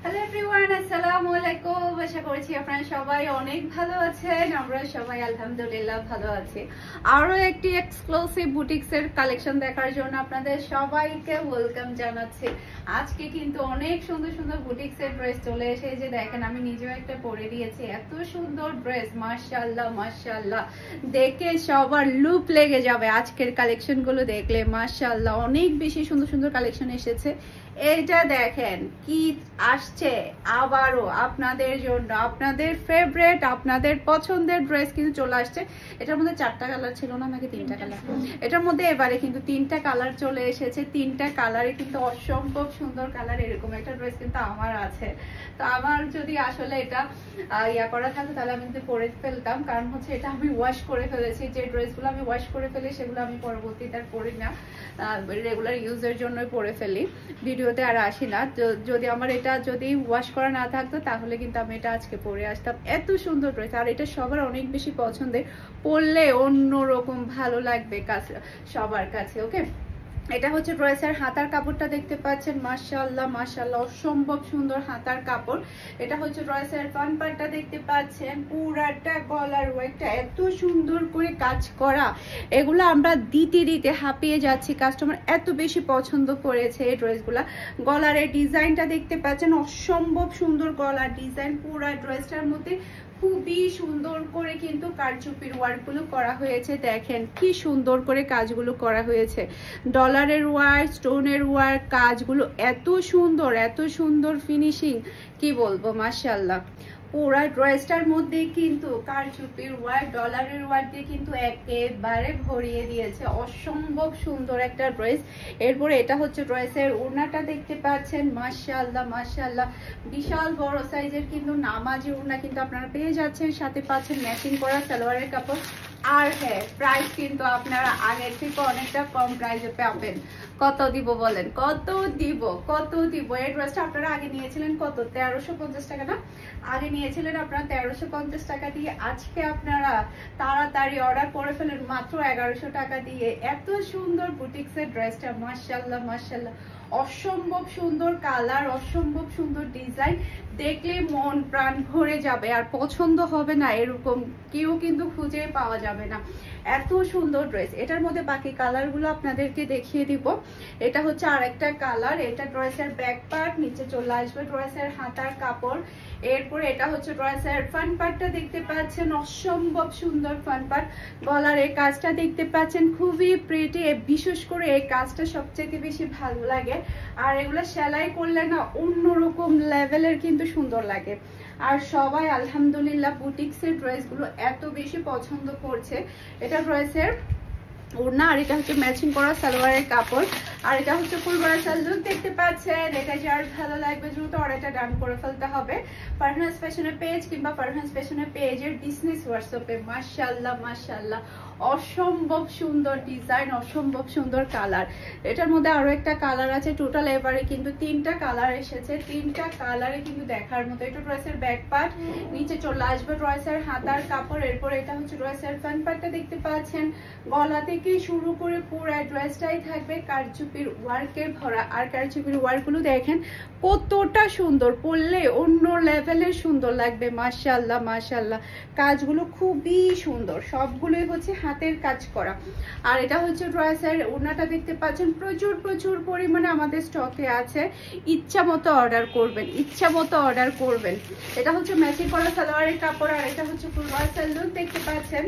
Hello everyone, আসসালামু আলাইকুম। আশা করছি আপনারা সবাই অনেক ভালো আছেন। আমরা সবাই আলহামদুলিল্লাহ ভালো আছি। আরো একটি এক্সক্লুসিভ বুটিক্সের কালেকশন দেখার জন্য আপনাদের সবাইকে ওয়েলকাম জানাচ্ছি। আজকে কিন্তু অনেক সুন্দর সুন্দর বুটিক্সের ড্রেস চলে এসেছে। দেখেন, আমি নিজেও একটা পরে দিয়েছি। এত সুন্দর ড্রেস, মাশাআল্লাহ মাশাআল্লাহ, দেখে সবার লুপ লেগে যাবে আজকের কালেকশন গুলো দেখলে। মাশাআল্লাহ, অনেক বেশি সুন্দর সুন্দর কালেকশন এসেছে। এইটা দেখেন কি আসছে আবারও আপনাদের জন্য, আপনাদের ফেভারিট, আপনাদের পছন্দের ড্রেস কিন্তু চলে আসছে। এটার মধ্যে 4টা কালার ছিল না, নাকি 3টা কালার? এটার মধ্যে এবারে কিন্তু 3টা কালার চলে এসেছে। 3টা কালারে কিন্তু অসম্ভব সুন্দর কালার। এরকম একটা ড্রেস কিন্তু আমার আছে। তো আমার যদি আসলে এটা ইয়া করা থাকতো তাহলে আমি কিন্তু পরে ফেলতাম, কারণ হচ্ছে এটা আমি ওয়াশ করে ফেলেছি। যে ড্রেসগুলো আমি ওয়াশ করে ফেলি সেগুলো আমি পরবর্তীতে আর পরি না, রেগুলার ইউজের জন্যই পরে ফেলি, ভিডিওতে আর আসি না। যদি আমার এটা যদি ওয়াশ করা না থাকতো তাহলে কিন্তু আমি এটা আজকে পরে আসতাম। এত সুন্দর ড্রেস, আর এটা সবার অনেক বেশি পছন্দের, পরলে অন্যরকম ভালো লাগবে সবার কাছে। ওকে, এটা হচ্ছে ড্রেসের হাতার কাপড়টা দেখতে পাচ্ছেন। মাশাআল্লাহ মাশাআল্লাহ, অসম্ভব সুন্দর হাতার কাপড়। এটা হচ্ছে ড্রেসের ফ্রন্ট পার্টটা দেখতে পাচ্ছেন। পুরাটা গলার ওয়েটটা এত সুন্দর করে কাজ করা, এগুলো আমরা দিতে দিতে হাঁপিয়ে যাচ্ছি। কাস্টমার এত বেশি পছন্দ করেছে এই ড্রেসগুলা। গলার এই ডিজাইনটা দেখতে পাচ্ছেন, অসম্ভব সুন্দর গলার ডিজাইন। পুরা ড্রেসটার মধ্যে খুবই সুন্দর করে কিন্তু কারচুপির ওয়ার্কগুলো করা হয়েছে। দেখেন কি সুন্দর করে কাজগুলো করা হয়েছে। ডলারের ওয়ার্ক, স্টোনের ওয়ার্ক, কাজগুলো এত সুন্দর ফিনিশিং, কি বলবো, মাশাআল্লাহ। পুরা ড্রেসটার মধ্যে কিন্তু কারচুপির ওয়ার্ক, ডলারের ওয়ার্ক দিয়ে কিন্তু একেবারে ভরিয়ে দিয়েছে। অসম্ভব সুন্দর একটা ড্রেস। এরপরে এটা হচ্ছে ড্রেসের ওড়নাটা দেখতে পাচ্ছেন। মাশাআল্লাহ মাশাআল্লাহ, বিশাল বড় সাইজের কিন্তু নামাজি ওড়না কিন্তু আপনারা পেয়ে যাচ্ছেন। সাথে পাচ্ছেন ম্যাচিং করা সালোয়ারের কাপড়। আর হ্যাঁ, প্রাইস কিন্তু আপনারা আগের থেকে অনেকটা কম প্রাইসে পাবেন। কত দিব বলেন, কত দিব? এই ড্রেসটা আপনারা আগে নিয়েছিলেন কত? 1350 টাকা না? আগে নিয়েছিলেন আপনারা 1350 টাকা দিয়ে। আজকে আপনারা তাড়াতাড়ি অর্ডার করে ফেলেন মাত্র 1100 টাকা দিয়ে। এত সুন্দর বুটিক্সের ড্রেসটা, মাশাআল্লাহ মাশাআল্লাহ, অসম্ভব সুন্দর কালার, অসম্ভব সুন্দর ডিজাইন। দেখলে মন প্রাণ ভরে যাবে, আর পছন্দ হবে না এরকম কেউ কিন্তু খুঁজে পাওয়া যাবে না। এত সুন্দর ড্রেস। এটার মধ্যে বাকি কালারগুলো আপনাদেরকে দেখিয়ে দিব। এটা হচ্ছে আরেকটা কালার। এটা ড্রেসের ব্যাক পার্ট, নিচে চলে আসবে ড্রেসের হাতার কাপড়। এরপরে এটা হচ্ছে ড্রেসের ফ্রন্ট পার্টটা দেখতে পাচ্ছেন, অসম্ভব সুন্দর ফ্রন্ট পার্ট। গলার এই কাজটা দেখতে পাচ্ছেন, খুবই প্রিটি। বিশেষ করে এই কাজটা সবচেয়ে বেশি ভালো লাগে। আর এগুলো সেলাই করলে না অন্যরকম লেভেলের কিন্তু সুন্দর লাগে। আর সবাই আলহামদুলিল্লাহ বুটিক্সের ড্রেসগুলো এত বেশি পছন্দ করছে। এটা ড্রেসের ওড়না, আর এটা হচ্ছে ম্যাচিং করা সালোয়ারের কাপড়। আর এটা হচ্ছে ফুল ব্রাসাল লুক দেখতে পাচ্ছেন। এটা যার ভালো লাগবে দ্রুত অর্ডারটা ডান করে ফেলতে হবে ফারহানাস ফ্যাশনের পেজ কিংবা ফারহানাস ফ্যাশনের পেজের বিজনেস হোয়াটসঅ্যাপে। মাশাআল্লাহ মাশাআল্লাহ, অসম্ভব সুন্দর ডিজাইন, অসম্ভব সুন্দর কালার। এটার মধ্যে আরো একটা কালার আছে। টোটাল এবারে কিন্তু 3টা কালার এসেছে। 3টা কালারে কিন্তু দেখার মতো। এটা ড্রেসের ব্যাক পার্ট, নিচে চলে আসবে ড্রেসের হাতার কাপড়। এরপর এটা হচ্ছে ড্রেসের ফ্রন্ট পার্টটা দেখতে পাচ্ছেন। গলা থেকে শুরু করে পুরো ড্রেসটাই থাকবে কারচুপির ওয়ার্কের ভরা। আর কারচুপির ওয়ার্কগুলো দেখেন কতটা সুন্দর, পরলে অন্য লেভেলের সুন্দর লাগবে। মাশাআল্লাহ মাশাআল্লাহ, কাজগুলো খুবই সুন্দর, সবগুলোই হচ্ছে হাতের কাজ করা। আর এটা হচ্ছে ড্রেসের ওড়নাটা দেখতে পাচ্ছেন। প্রচুর পরিমাণে আমাদের স্টকে আছে। ইচ্ছা মতো অর্ডার করবেন, ইচ্ছা মতো অর্ডার করবেন। এটা হচ্ছে ম্যাচিং করা সালোয়ারের কাপড়। আর এটা হচ্ছে ফুল ওয়ার্সাল লুক দেখতে পাচ্ছেন।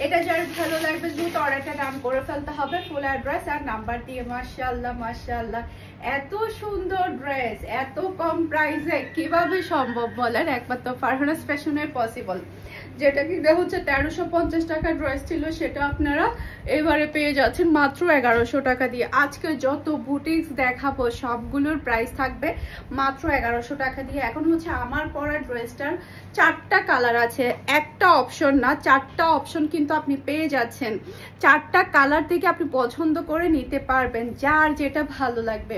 এটা যার ভালো লাগবে দ্রুত অর্ডারটা ডান করে ফেলতে হবে ফুল অ্যাড্রেস আর নাম্বার দিয়ে। মাশাআল্লাহ মাশাআল্লাহ, এত সুন্দর ড্রেস এত কম প্রাইসে কিভাবে সম্ভব বলেন? একমাত্র ফারহানাস ফ্যাশনের পসিবল। যেটা কি হচ্ছে 1350 টাকার ড্রেস ছিল, সেটা আপনারা এবারে পেয়ে যাচ্ছেন মাত্র 1100 টাকা দিয়ে। আজকে যত বুটিক্স দেখাবো সবগুলোর প্রাইস থাকবে মাত্র 1100 টাকা দিয়ে। এখন হচ্ছে আমার পরা ড্রেসটার 4টা কালার আছে, একটা অপশন না, 4টা অপশন কিন্তু কিন্তু আপনি পেয়ে যাচ্ছেন। 4টা কালার থেকে আপনি পছন্দ করে নিতে পারবেন, যার যেটা ভালো লাগবে।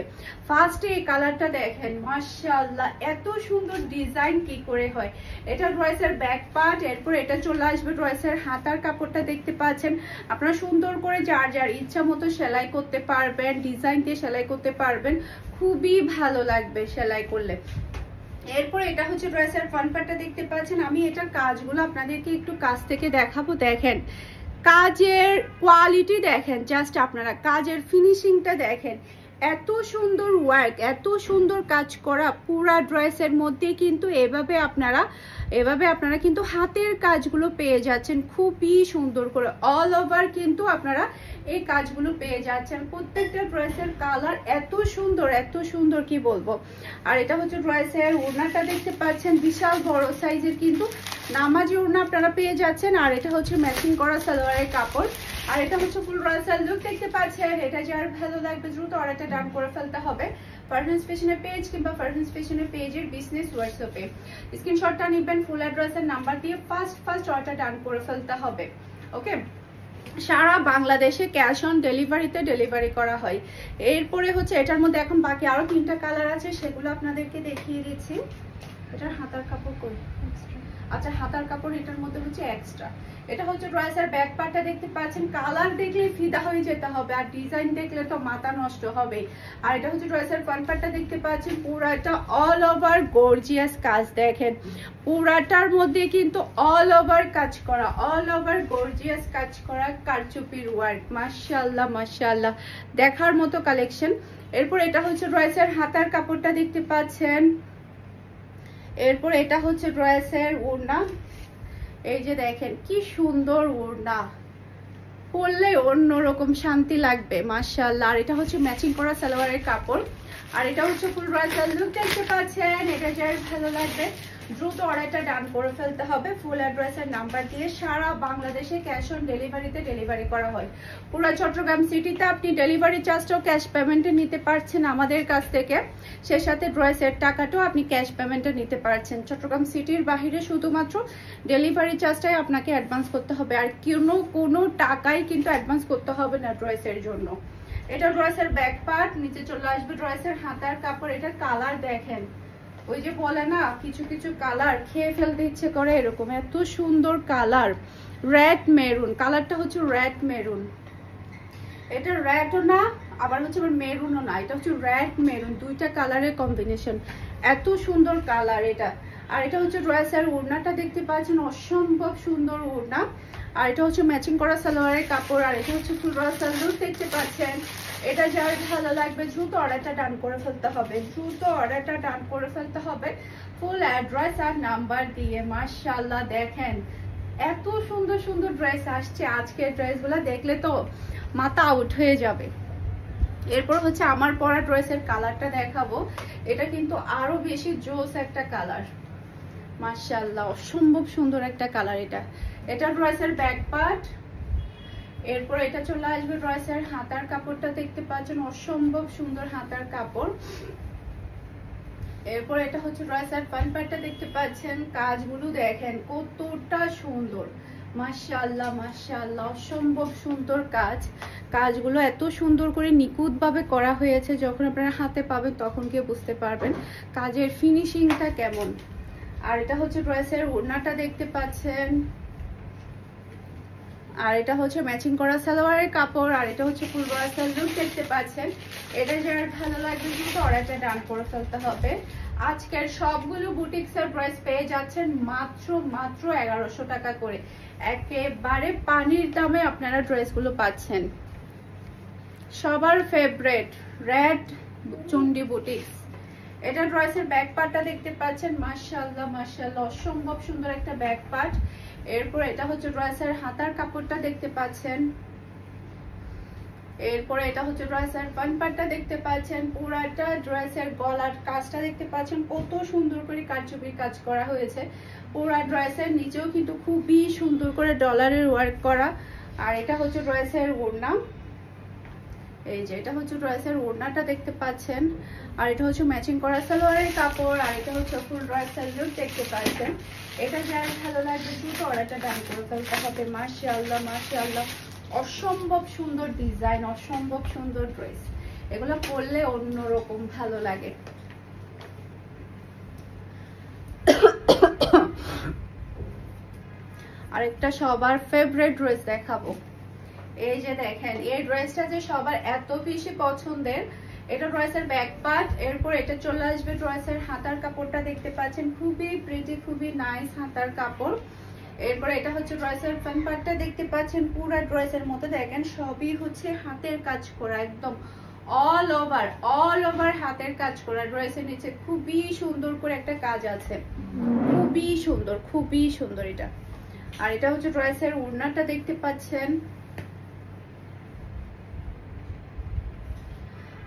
ফার্স্টে এই কালারটা দেখেন, মাশাআল্লাহ এত সুন্দর ডিজাইন কি করে হয়। এটা ড্রেসের ব্যাক পার্ট, এরপর এটা চলে আসবে ড্রেসের হাতার কাপড়টা দেখতে পাচ্ছেন। আপনারা সুন্দর করে যার যার ইচ্ছা মতো সেলাই করতে পারবেন, ডিজাইন দিয়ে সেলাই করতে পারবেন, খুবই ভালো লাগবে সেলাই করলে। এরপর এটা হচ্ছে ড্রেসের ফ্রন্ট পার্টটা দেখতে পাচ্ছেন। আমি এটার কাজগুলো আপনাদেরকে একটু কাছ থেকে দেখাবো। দেখেন কাজের কোয়ালিটি দেখেন, জাস্ট আপনারা কাজের ফিনিশিংটা দেখেন, এত সুন্দর ওয়ার্ক, এত সুন্দর কাজ করা পুরা ড্রেসের মধ্যে। কিন্তু এভাবে আপনারা কিন্তু হাতের কাজগুলো পেয়ে যাচ্ছেন খুবই সুন্দর করে, অল ওভার কিন্তু আপনারা এই কাজগুলো পেয়ে যাচ্ছেন। প্রত্যেকটা ড্রেসের কালার এত সুন্দর কি বলবো। আর এটা হচ্ছে ড্রেসের ওড়নাটা দেখতে পাচ্ছেন, বিশাল বড় সাইজের কিন্তু নামাজি ওড়না আপনারা পেয়ে যাচ্ছেন। আর এটা হচ্ছে ম্যাচিং করা সালোয়ারের কাপড়। আর এটা হচ্ছে ফুল ড্রেসের লুক দেখতে পাচ্ছেন। এটা যার ভালো লাগবে দ্রুত অর্ডারটা ডান করে ফেলতে হবে ফারহানাস ফ্যাশনের পেজ কিংবা ফারহানাস ফ্যাশনের পেজের বিজনেস হোয়াটসঅ্যাপে স্ক্রিনশটটা নেবেন, ফুল অ্যাড্রেসের নাম্বার দিয়ে ফার্স্ট অর্ডার ডান করে ফেলতে হবে। ওকে, সারা বাংলাদেশে ক্যাশ অন ডেলিভারিতে ডেলিভারি করা হয়। এরপরে হচ্ছে এটার মধ্যে এখন বাকি আরো 3টা কালার আছে, সেগুলো আপনাদেরকে দেখিয়ে দিচ্ছি। এটার হাতার কাপড় কই, আচ্ছা হাতার কাপড় এটার মধ্যে হচ্ছে এক্সট্রা। এটা হচ্ছে ড্রেসের ব্যাক পার্টটা দেখতে পাচ্ছেন, কালার দেখলে ফিদা হয়ে যেতে হবে, আর ডিজাইন দেখলে তো মাথা নষ্ট হবে। আর এটা হচ্ছে ড্রেসের ফ্রন্ট পার্টটা দেখতে পাচ্ছেন, পুরাটা অল ওভার গর্জিয়াস কাজ। দেখেন পুরাটার মধ্যে কিন্তু অল ওভার কাজ করা, অল ওভার গর্জিয়াস কাজ করা, কারচুপির ওয়ার্ক। মাশাআল্লাহ দেখার মতো কালেকশন। এরপর এটা হচ্ছে ড্রেসের হাতার কাপড়টা দেখতে পাচ্ছেন। এরপর এটা হচ্ছে ড্রেসের ওড়না, এই যে দেখেন কি সুন্দর ওড়না, পরলে অন্যরকম শান্তি লাগবে মাশাআল্লাহ। আর এটা হচ্ছে ম্যাচিং করা সালোয়ারের কাপড়। আর এটা হচ্ছে ফুল ড্রেসের লুক দেখতে পাচ্ছেন। এটা যার ভালো লাগবে দ্রুত অর্ডারটা ডান করে ফেলতে হবে ফুল অ্যাড্রেসের নাম্বার দিয়ে। সারা বাংলাদেশে ক্যাশ অন ডেলিভারিতে ডেলিভারি করা হয়। পুরো চট্টগ্রাম সিটিতে আপনি ডেলিভারি চার্জটাও ক্যাশ পেমেন্টে নিতে পারছেন আমাদের কাছ থেকে, সে সাথে ড্রেসের টাকাটাও আপনি ক্যাশ পেমেন্টে নিতে পারছেন। চট্টগ্রাম সিটির বাহিরে শুধুমাত্র ডেলিভারি চার্জটাই আপনাকে অ্যাডভান্স করতে হবে, আর কোনো টাকাই কিন্তু অ্যাডভান্স করতে হবে না ড্রেসের জন্য। এটা ড্রেসের ব্যাক পার্ট, নিচে চলে আসবে ড্রেসের হাতার কাপড়। এটার কালার দেখেন, ওই যে বলে না কিছু কালার খেয়ে ফেলতে ইচ্ছে করে, এরকম এত সুন্দর কালার। রেড মেরুন কালারটা হচ্ছে রেড মেরুন, এটা রেডও না আবার হচ্ছে মেরুনও না, এটা হচ্ছে রেড মেরুন, দুইটা কালারের কম্বিনেশন, এত সুন্দর কালার এটা। আর এটা হচ্ছে ড্রেসের ওড়নাটা দেখতে পাচ্ছেন, অসম্ভব সুন্দর ওড়না। আর এটা হচ্ছে ম্যাচিং করা সালোয়ারের কাপড়। আর এটা হচ্ছে ফুল ড্রেসের লুক দেখতে পাচ্ছেন। এটা যার ভালো লাগবে দ্রুত অর্ডারটা ডান করে ফেলতে হবে, ফুল অ্যাড্রেস আর নাম্বার দিয়ে। মাশাআল্লাহ দেখেন এত সুন্দর ড্রেস আসছে, আজকের ড্রেসগুলো দেখলে তো মাথা আউট হয়ে যাবে। এরপর হচ্ছে আমার পরা ড্রেসের কালারটা দেখাবো। এটা কিন্তু আরো বেশি জোস একটা কালার, মাশাআল্লাহ অসম্ভব সুন্দর একটা কালার। এটা ড্রেসের ব্যাক পার্ট। এরপর এটা চলে আসবে ড্রেসের হাতার কাপড়টা দেখতে পাচ্ছেন, অসম্ভব সুন্দর হাতার কাপড়। এরপর এটা হচ্ছে ড্রেসের ফ্রন্ট পার্টটা দেখতে পাচ্ছেন, কাজগুলো দেখেন কতটা সুন্দর, মাশাআল্লাহ অসম্ভব সুন্দর কাজগুলো এত সুন্দর করে নিখুঁত ভাবে করা হয়েছে। যখন আপনারা হাতে পাবেন তখন গিয়ে বুঝতে পারবেন কাজের ফিনিশিংটা কেমন। আর এটা হচ্ছে ড্রেসের ওড়নাটা দেখতে পাচ্ছেন। আর এটা হচ্ছে ম্যাচিং করা সালোয়ারের কাপড়। আর এটা হচ্ছে ফুল ড্রেসের লুক দেখতে পাচ্ছেন। এটা যার ভালো লাগবে কিন্তু অর্ডারটা ডান করে ফেলতে হবে। আজকের সবগুলো বুটিক্সের ড্রেস পেয়ে যাচ্ছেন মাত্র 1100 টাকা করে, একেবারে পানির দামে আপনারা ড্রেসগুলো পাচ্ছেন। সবার ফেভারিট রেড চুন্ডি বুটিক্স। এটা ড্রেসের ব্যাক পার্টটা দেখতে পাচ্ছেন, মাশাআল্লাহ অসম্ভব সুন্দর একটা ব্যাক পার্ট। এরপর এটা হচ্ছে ড্রেসের হাতার কাপড়টা দেখতে পাচ্ছেন। এরপরে এটা হচ্ছে ড্রেসের ফ্রন্ট পার্টটা দেখতে পাচ্ছেন, পুরাটা ড্রেসের গলার কাজটা দেখতে পাচ্ছেন কত সুন্দর করে কারচুপির কাজ করা হয়েছে। পুরা ড্রেসের নিচেও কিন্তু খুবই সুন্দর করে ডলারের ওয়ার্ক করা। আর এটা হচ্ছে ড্রেসের ওড়না, এই যে এটা হচ্ছে ড্রেসের ওড়নাটা দেখতে পাচ্ছেন, আর এটা হচ্ছে ম্যাচিং করা সালোয়ারের কাপড়, আর এটা হচ্ছে ফুল ড্রেসের লুক দেখতে পাচ্ছেন। এটা যার ভালো লাগবে দ্রুত অর্ডারটা ডান করে ফেলতে হবে। মাশাআল্লাহ মাশাআল্লাহ, অসম্ভব সুন্দর ডিজাইন, অসম্ভব সুন্দর ড্রেস, এগুলো পরলে অন্যরকম ভালো লাগে। আরেকটা সবার ফেভারিট ড্রেস দেখাবো। এই যে দেখেন, এই ড্রেসটা যে সবার এত বেশি পছন্দের, এটা ড্রেসের ব্যাক পার্ট, এরপর এটা চলে আসবে ড্রেসের হাতার কাপড়টা দেখতে পাচ্ছেন, খুবই প্রিটি, খুবই নাইস হাতার কাপড়। এরপর এটা হচ্ছে ড্রেসের ফ্রন্ট পার্টটা দেখতে পাচ্ছেন, পুরো ড্রেসের মধ্যে দেখেন সবই হচ্ছে হাতের কাজ করা, একদম অল ওভার হাতের কাজ করা। ড্রেসের নিচে খুবই সুন্দর করে একটা কাজ আছে, খুবই সুন্দর, খুবই সুন্দর এটা। আর এটা হচ্ছে ড্রেসের ওড়নাটা দেখতে পাচ্ছেন,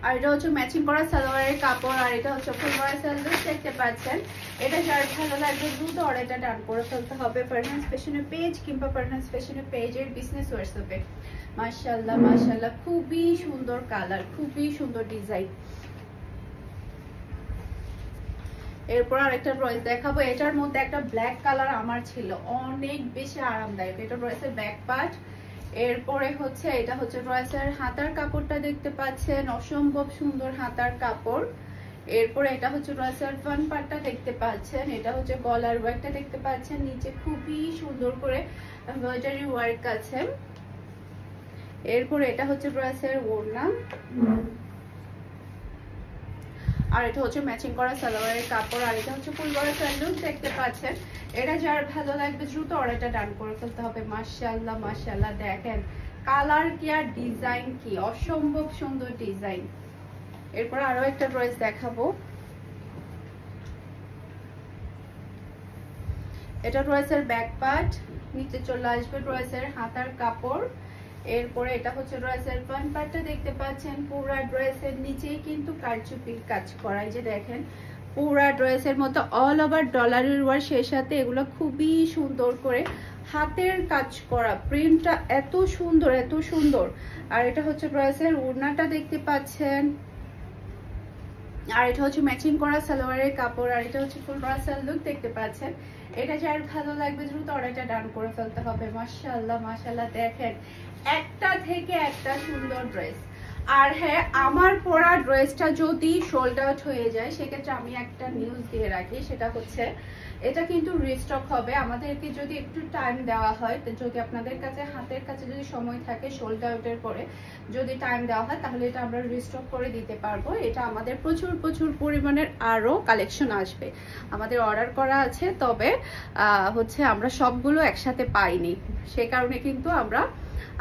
আর এটা হচ্ছে ম্যাচিং করা সালোয়ারের কাপড়, আর এটা হচ্ছে ফুল ড্রেসের লুক দেখতে পাচ্ছেন। এটা যার ভালো লাগবে দ্রুত অর্ডারটা ডান করে ফেলতে হবে ফারহানস ফ্যাশনের পেজ কিংবা ফারহানস ফ্যাশনের পেজের বিজনেস হোয়াটসঅ্যাপে। মাশাআল্লাহ মাশাআল্লাহ, খুবই সুন্দর কালার, খুবই সুন্দর ডিজাইন। এরপর আরেকটা ড্রেস দেখাবো, এটার মধ্যে একটা ব্ল্যাক কালার আমার ছিল, অনেক বেশি আরামদায়ক। এটা ড্রেসের ব্যাক পার্ট, এরপরে হচ্ছে এটা হচ্ছে ড্রেসের হাতার কাপড়টা দেখতে পাচ্ছেন, অসম্ভব সুন্দর হাতার কাপড়। এরপরে এটা হচ্ছে ড্রেসের ফ্রন্ট পার্টটা দেখতে পাচ্ছেন, এটা হচ্ছে গলার ওয়ার্কটা দেখতে পাচ্ছেন, নিচে খুবই সুন্দর করে এমব্রয়ডারি ওয়ার্ক আছে। এরপরে এটা হচ্ছে ড্রেসের ওড়না, আর এটা হচ্ছে ম্যাচিং করা সালোয়ারের কাপড়, আর এটা হচ্ছে ফুল ড্রেসের লুক দেখতে পাচ্ছেন। এটা যার ভালো লাগবে দ্রুত অর্ডারটা ডান করে ফেলতে হবে। মাশাআল্লাহ মাশাআল্লাহ, দেখেন কালার কি আর ডিজাইন কি, অসম্ভব সুন্দর ডিজাইন। এরপর আরো একটা ড্রেস দেখাবো, এটা ড্রেসের ব্যাক পার্ট, নিচে চলে আসবে ড্রেসের হাতার কাপড়। এরপরে এটা হচ্ছে ড্রেসের ফ্রন্ট পার্টটা দেখতে পাচ্ছেন, পুরা ড্রেসের নিচেই কিন্তু কারচুপির কাজ করা, এই যে দেখেন পুরা ড্রেসের মতো অল ওভার ডলারের ওয়ার্ক, সেই সাথে এগুলো খুবই সুন্দর করে হাতের কাজ করা, প্রিন্টটা এত সুন্দর এত সুন্দর। আর এটা হচ্ছে ড্রেসের ওড়নাটা দেখতে পাচ্ছেন, আর এটা হচ্ছে ম্যাচিং করা সালোয়ারের কাপড়, আর এটা হচ্ছে ফুল ড্রেসের লুক দেখতে পাচ্ছেন। এটা যার ভালো লাগবে দ্রুত অর্ডারটা ডান করে ফেলতে হবে। মাশাআল্লাহ মাশাআল্লাহ, দেখেন একটা থেকে একটা সুন্দর ড্রেস। আর হ্যাঁ, আমার পরা ড্রেসটা যদি সোল্ড আউট হয়ে যায় সেক্ষেত্রে আমি একটা নিউজ দিয়ে রাখি, সেটা হচ্ছে এটা কিন্তু রিস্টক হবে। আমাদেরকে যদি একটু টাইম দেওয়া হয়, যদি আপনাদের কাছে হাতের কাছে যদি সময় থাকে, সোল্ড আউটের পরে যদি টাইম দেওয়া হয়, তাহলে এটা আমরা রিস্টক করে দিতে পারবো। এটা আমাদের প্রচুর প্রচুর পরিমাণের আরো কালেকশন আসবে, আমাদের অর্ডার করা আছে, তবে হচ্ছে আমরা সবগুলো একসাথে পাইনি, সে কারণে কিন্তু আমরা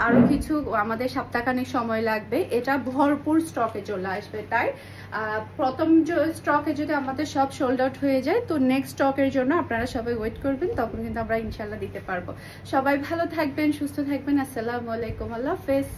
আরো কিছু, আমাদের সপ্তাহখানেক সময় লাগবে, এটা ভরপুর স্টকে চলে আসবে। তাই প্রথম স্টকে যদি আমাদের সব সোল্ড আউট হয়ে যায়, তো নেক্সট স্টকের জন্য আপনারা সবাই ওয়েট করবেন, তখন কিন্তু আমরা ইনশাল্লাহ দিতে পারবো। সবাই ভালো থাকবেন, সুস্থ থাকবেন। আসসালামু আলাইকুম, আল্লাহ হাফেজ।